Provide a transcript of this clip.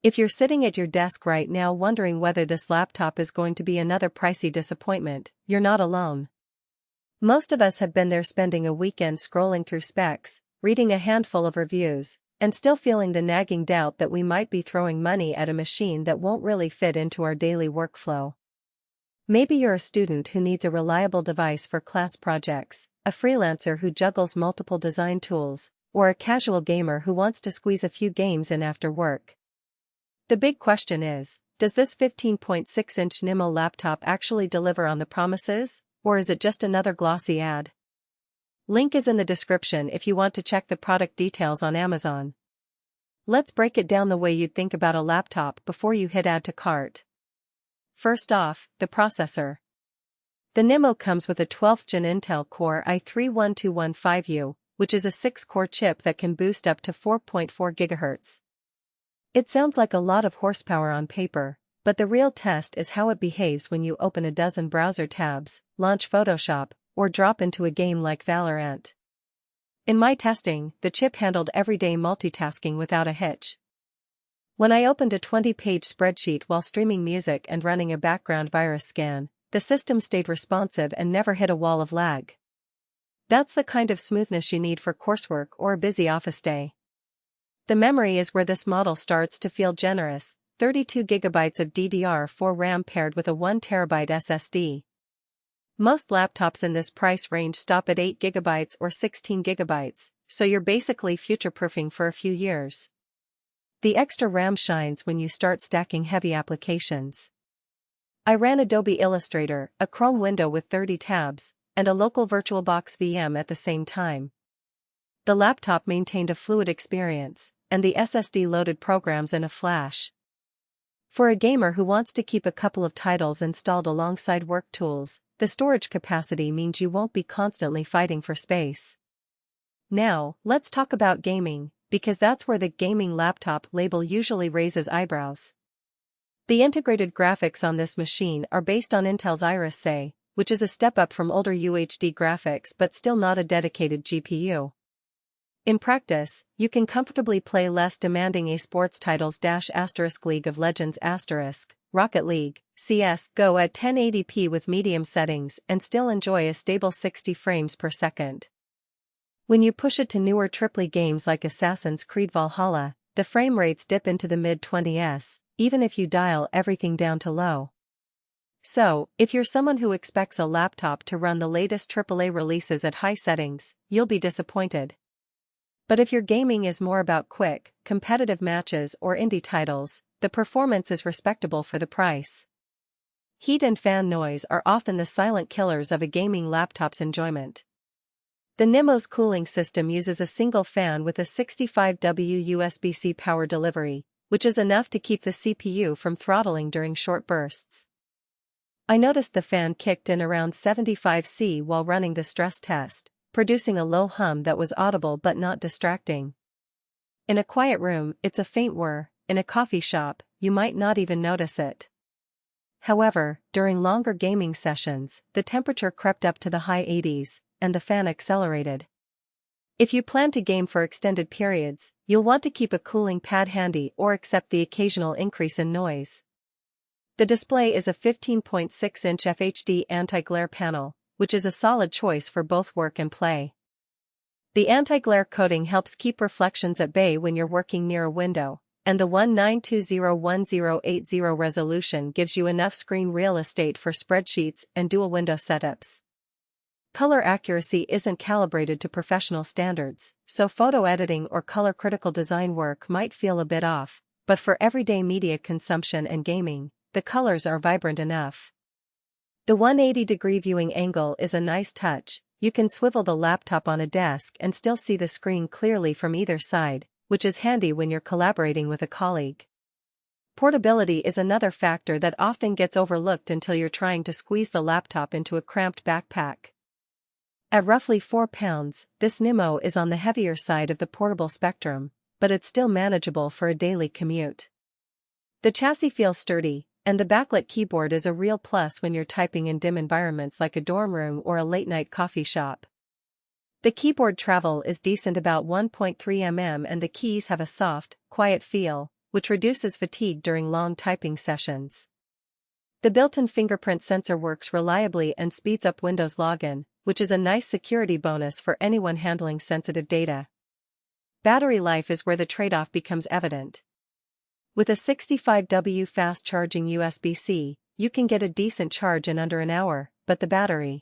If you're sitting at your desk right now wondering whether this laptop is going to be another pricey disappointment, you're not alone. Most of us have been there, spending a weekend scrolling through specs, reading a handful of reviews, and still feeling the nagging doubt that we might be throwing money at a machine that won't really fit into our daily workflow. Maybe you're a student who needs a reliable device for class projects, a freelancer who juggles multiple design tools, or a casual gamer who wants to squeeze a few games in after work. The big question is, does this 15.6-inch NIMO laptop actually deliver on the promises, or is it just another glossy ad? Link is in the description if you want to check the product details on Amazon. Let's break it down the way you'd think about a laptop before you hit add to cart. First off, the processor. The NIMO comes with a 12th Gen Intel Core i3-1215U, which is a 6-core chip that can boost up to 4.4 GHz. It sounds like a lot of horsepower on paper, but the real test is how it behaves when you open a dozen browser tabs, launch Photoshop, or drop into a game like Valorant. In my testing, the chip handled everyday multitasking without a hitch. When I opened a 20-page spreadsheet while streaming music and running a background virus scan, the system stayed responsive and never hit a wall of lag. That's the kind of smoothness you need for coursework or a busy office day. The memory is where this model starts to feel generous, 32 GB of DDR4 RAM paired with a 1 TB SSD. Most laptops in this price range stop at 8 GB or 16 GB, so you're basically future-proofing for a few years. The extra RAM shines when you start stacking heavy applications. I ran Adobe Illustrator, a Chrome window with 30 tabs, and a local VirtualBox VM at the same time. The laptop maintained a fluid experience, and the SSD loaded programs in a flash. For a gamer who wants to keep a couple of titles installed alongside work tools, the storage capacity means you won't be constantly fighting for space. Now, let's talk about gaming, because that's where the gaming laptop label usually raises eyebrows. The integrated graphics on this machine are based on Intel's Iris Xe, which is a step up from older UHD graphics but still not a dedicated GPU. In practice, you can comfortably play less demanding esports titles League of Legends Rocket League, CS:GO at 1080p with medium settings and still enjoy a stable 60 frames per second. When you push it to newer AAA games like Assassin's Creed Valhalla, the frame rates dip into the mid-20s, even if you dial everything down to low. So, if you're someone who expects a laptop to run the latest AAA releases at high settings, you'll be disappointed. But if your gaming is more about quick, competitive matches or indie titles, the performance is respectable for the price. Heat and fan noise are often the silent killers of a gaming laptop's enjoyment. The NIMO's cooling system uses a single fan with a 65W USB-C power delivery, which is enough to keep the CPU from throttling during short bursts. I noticed the fan kicked in around 75°C while running the stress test, producing a low hum that was audible but not distracting. In a quiet room, it's a faint whir. In a coffee shop, you might not even notice it. However, during longer gaming sessions, the temperature crept up to the high 80s, and the fan accelerated. If you plan to game for extended periods, you'll want to keep a cooling pad handy or accept the occasional increase in noise. The display is a 15.6-inch FHD anti-glare panel, which is a solid choice for both work and play. The anti-glare coating helps keep reflections at bay when you're working near a window, and the 1920x1080 resolution gives you enough screen real estate for spreadsheets and dual window setups. Color accuracy isn't calibrated to professional standards, so photo editing or color-critical design work might feel a bit off, but for everyday media consumption and gaming, the colors are vibrant enough. The 180-degree viewing angle is a nice touch. You can swivel the laptop on a desk and still see the screen clearly from either side, which is handy when you're collaborating with a colleague. Portability is another factor that often gets overlooked until you're trying to squeeze the laptop into a cramped backpack. At roughly 4 pounds, this NIMO is on the heavier side of the portable spectrum, but it's still manageable for a daily commute. The chassis feels sturdy, and the backlit keyboard is a real plus when you're typing in dim environments like a dorm room or a late-night coffee shop. The keyboard travel is decent, about 1.3 mm, and the keys have a soft, quiet feel, which reduces fatigue during long typing sessions. The built-in fingerprint sensor works reliably and speeds up Windows login, which is a nice security bonus for anyone handling sensitive data. Battery life is where the trade-off becomes evident. With a 65W fast-charging USB-C, you can get a decent charge in under an hour, but the battery